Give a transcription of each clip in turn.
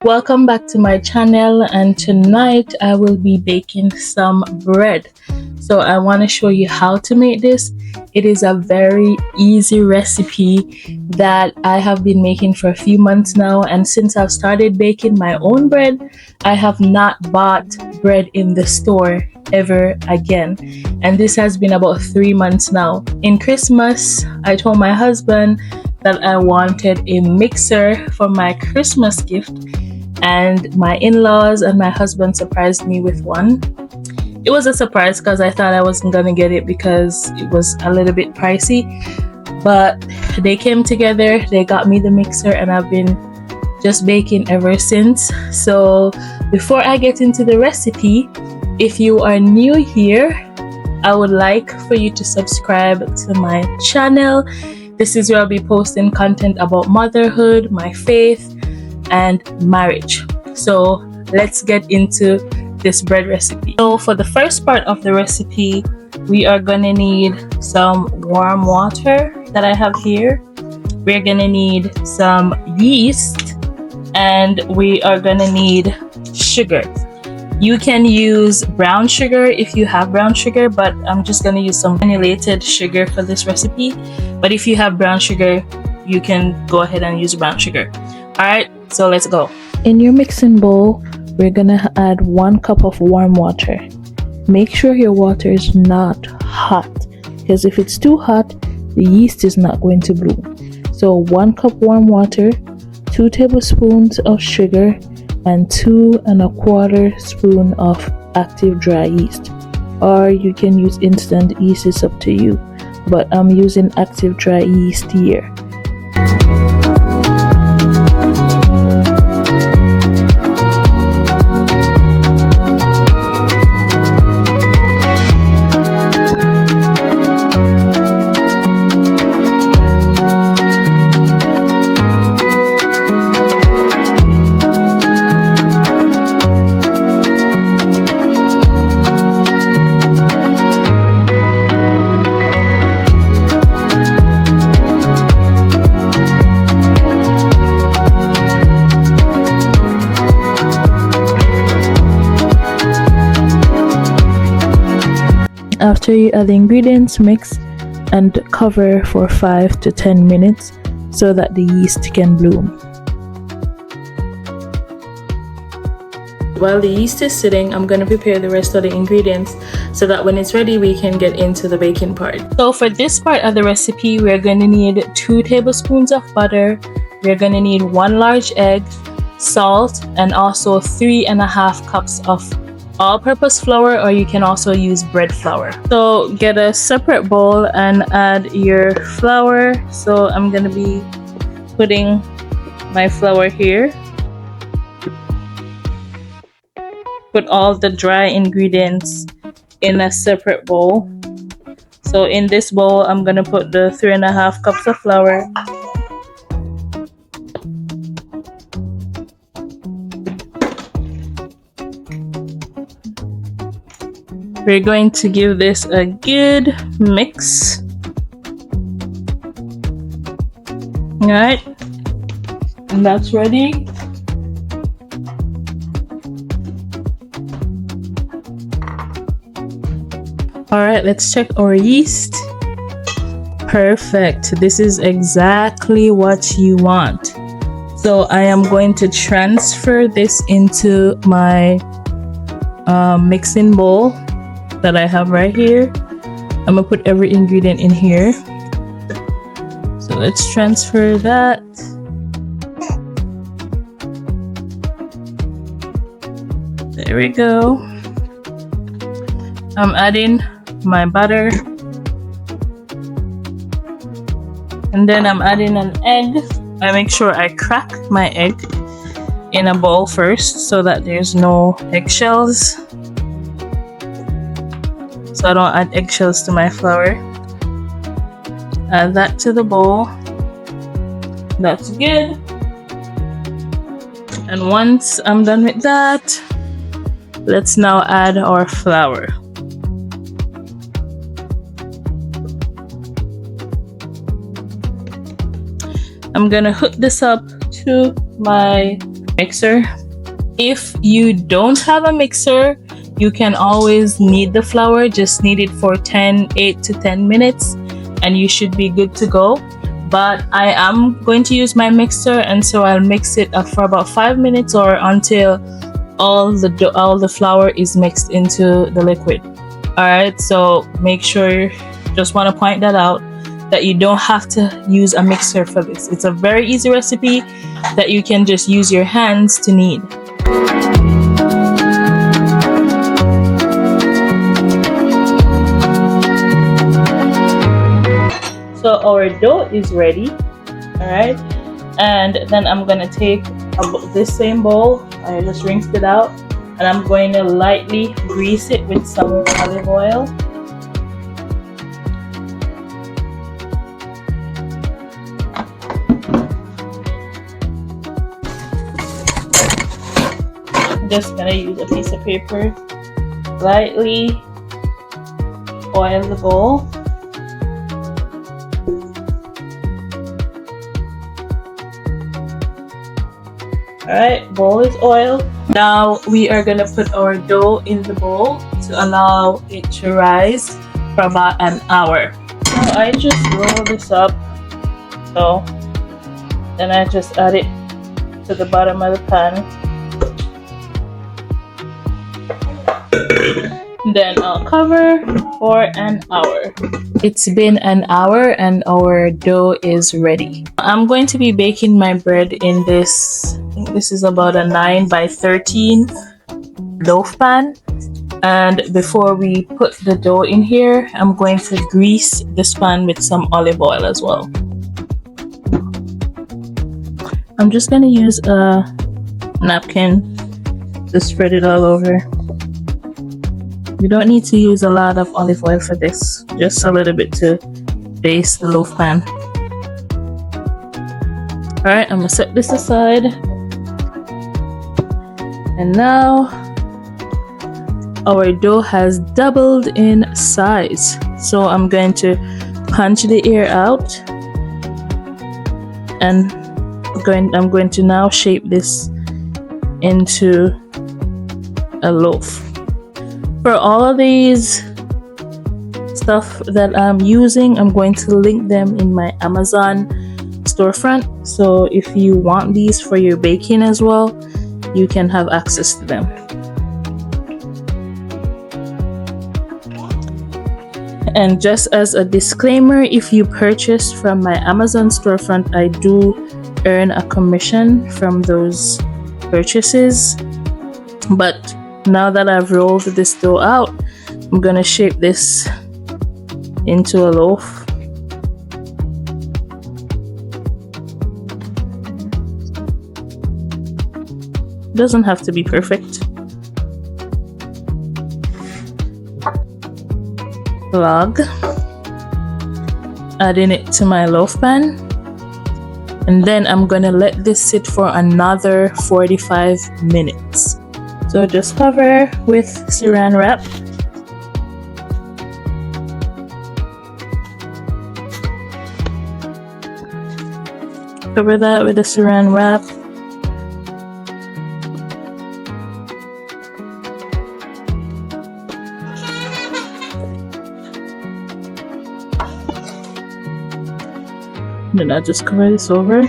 Welcome back to my channel, and tonight I will be baking some bread. So I want to show you how to make this. It is a very easy recipe that I have been making for a few months now, and since I've started baking my own bread, I have not bought bread in the store ever again, and this has been about 3 months now. In Christmas, I told my husband that I wanted a mixer for my Christmas gift, and my in-laws and my husband surprised me with one. It was a surprise because I thought I wasn't gonna get it because it was a little bit pricey, but they came together, they got me the mixer, and I've been just baking ever since. So before I get into the recipe, if you are new here, I would like for you to subscribe to my channel. This is where I'll be posting content about motherhood, my faith, and marriage. So let's get into this bread recipe. So for the first part of the recipe, we are gonna need some warm water that I have here. We're gonna need some yeast, and we are gonna need sugar. You can use brown sugar if you have brown sugar, but I'm just gonna use some granulated sugar for this recipe. But if you have brown sugar, you can go ahead and use brown sugar. All right, so let's go. In your mixing bowl, we're gonna add 1 cup of warm water. Make sure your water is not hot, because if it's too hot, the yeast is not going to bloom. So 1 cup warm water, 2 tablespoons of sugar, and 2 1/4 spoon of active dry yeast. Or you can use instant yeast, it's up to you. But I'm using active dry yeast here. After you add the ingredients, mix and cover for 5 to 10 minutes so that the yeast can bloom. While the yeast is sitting, I'm going to prepare the rest of the ingredients so that when it's ready, we can get into the baking part. So for this part of the recipe, we're going to need 2 tablespoons of butter. We're going to need 1 large egg, salt, and also 3.5 cups of all-purpose flour, or you can also use bread flour. So get a separate bowl and add your flour. So I'm gonna be putting my flour here. Put all the dry ingredients in a separate bowl. So in this bowl, I'm gonna put the 3.5 cups of flour. We're going to give this a good mix. Alright, and that's ready. Alright, let's check our yeast. Perfect. This is exactly what you want. So I am going to transfer this into my mixing bowl that I have right here. I'm gonna put every ingredient in here. So let's transfer that. There we go. I'm adding my butter, and then I'm adding an egg. I make sure I crack my egg in a bowl first so that there's no eggshells. So I don't add eggshells to my flour. Add that to the bowl. That's good. And once I'm done with that, let's now add our flour. I'm gonna hook this up to my mixer. If you don't have a mixer, you can always knead the flour. Just knead it for 8 to 10 minutes and you should be good to go. But I am going to use my mixer, and so I'll mix it for about 5 minutes or until all the flour is mixed into the liquid. All right, so make sure, just want to point that out, that you don't have to use a mixer for this. It's a very easy recipe that you can just use your hands to knead. So our dough is ready. All right, and then I'm gonna take this same bowl. I just rinsed it out, and I'm going to lightly grease it with some olive oil. I'm just gonna use a piece of paper, lightly oil the bowl. Alright, bowl is oiled. Now we are gonna put our dough in the bowl to allow it to rise for about an hour. So I just roll this up. So then I just add it to the bottom of the pan. Then I'll cover for an hour. It's been an hour and our dough is ready. I'm going to be baking my bread in this, I think this is about a 9 by 13 loaf pan. And before we put the dough in here, I'm going to grease this pan with some olive oil as well. I'm just going to use a napkin to spread it all over. You don't need to use a lot of olive oil for this, just a little bit to baste the loaf pan. Alright, I'm gonna set this aside. And now our dough has doubled in size. So I'm going to punch the air out, and I'm going to now shape this into a loaf. For all of these stuff that I'm using, I'm going to link them in my Amazon storefront. So if you want these for your baking as well, you can have access to them. And just as a disclaimer, if you purchase from my Amazon storefront, I do earn a commission from those purchases. But now that I've rolled this dough out, I'm gonna shape this into a loaf. Doesn't have to be perfect. Log, adding it to my loaf pan, and then I'm gonna let this sit for another 45 minutes. So just cover with saran wrap. Cover that with a saran wrap. Then I'll just cover this over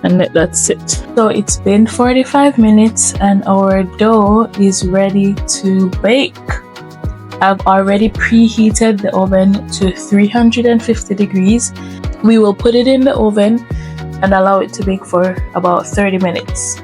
and let that sit. So it's been 45 minutes and our dough is ready to bake. I've already preheated the oven to 350 degrees. We will put it in the oven and allow it to bake for about 30 minutes.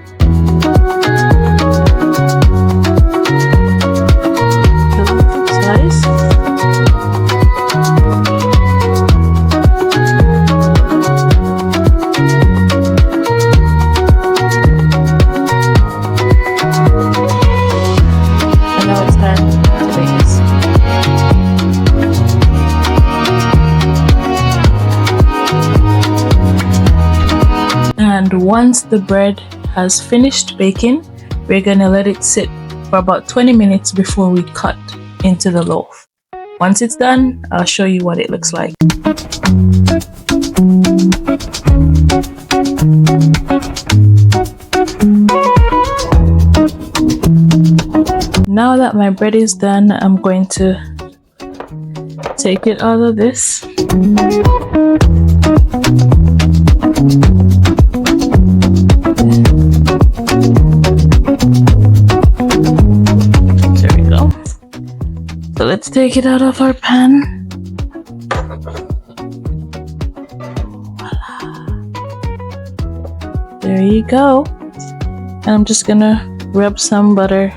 And once the bread has finished baking, we're gonna let it sit for about 20 minutes before we cut into the loaf. Once it's done, I'll show you what it looks like. now that my bread is done, I'm going to take it out of this. There we go. So let's take it out of our pan. Voila. There you go. And I'm just gonna rub some butter,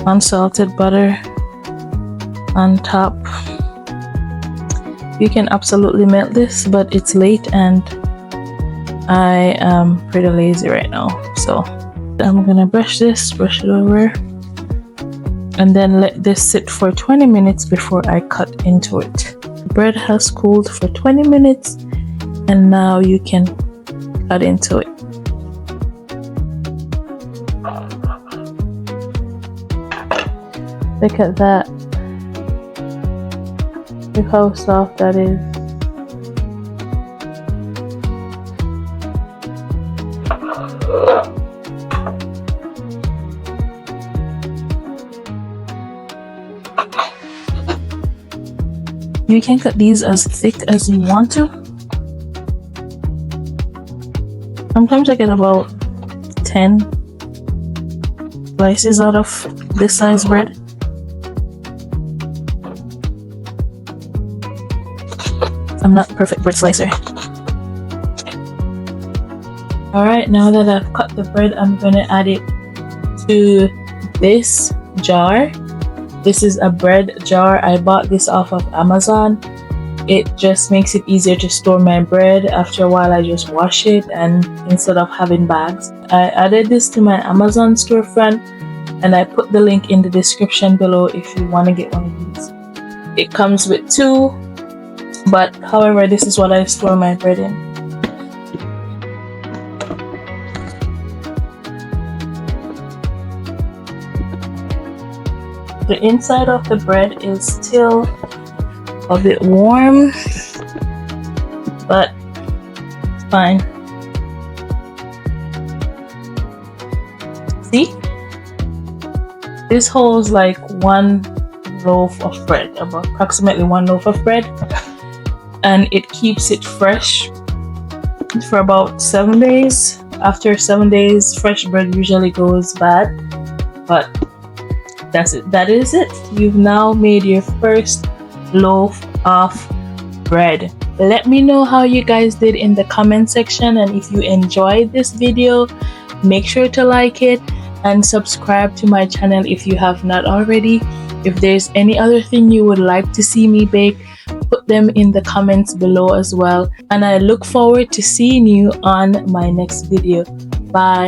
unsalted butter, on top. You can absolutely melt this, but it's late and I am pretty lazy right now. So I'm gonna brush it over, and then let this sit for 20 minutes before I cut into it. Bread has cooled for 20 minutes and now you can cut into it. Look at that. Look how soft that is. You can cut these as thick as you want to. Sometimes I get about 10 slices out of this size bread. I'm not a perfect bread slicer. Alright, now that I've cut the bread, I'm gonna add it to this jar. This is a bread jar. I bought this off of Amazon. It just makes it easier to store my bread. After a while, I just wash it, and instead of having bags. I added this to my Amazon storefront, and I put the link in the description below if you want to get one of these. It comes with two, but however, this is what I store my bread in. The inside of the bread is still a bit warm, but it's fine. See? This holds like one loaf of bread, about approximately one loaf of bread, and it keeps it fresh for about 7 days. After 7 days, fresh bread usually goes bad, but that's it. That is it. You've now made your first loaf of bread. Let me know how you guys did in the comment section, and if you enjoyed this video, make sure to like it and subscribe to my channel if you have not already. If there's any other thing you would like to see me bake, put them in the comments below as well, and I look forward to seeing you on my next video. Bye.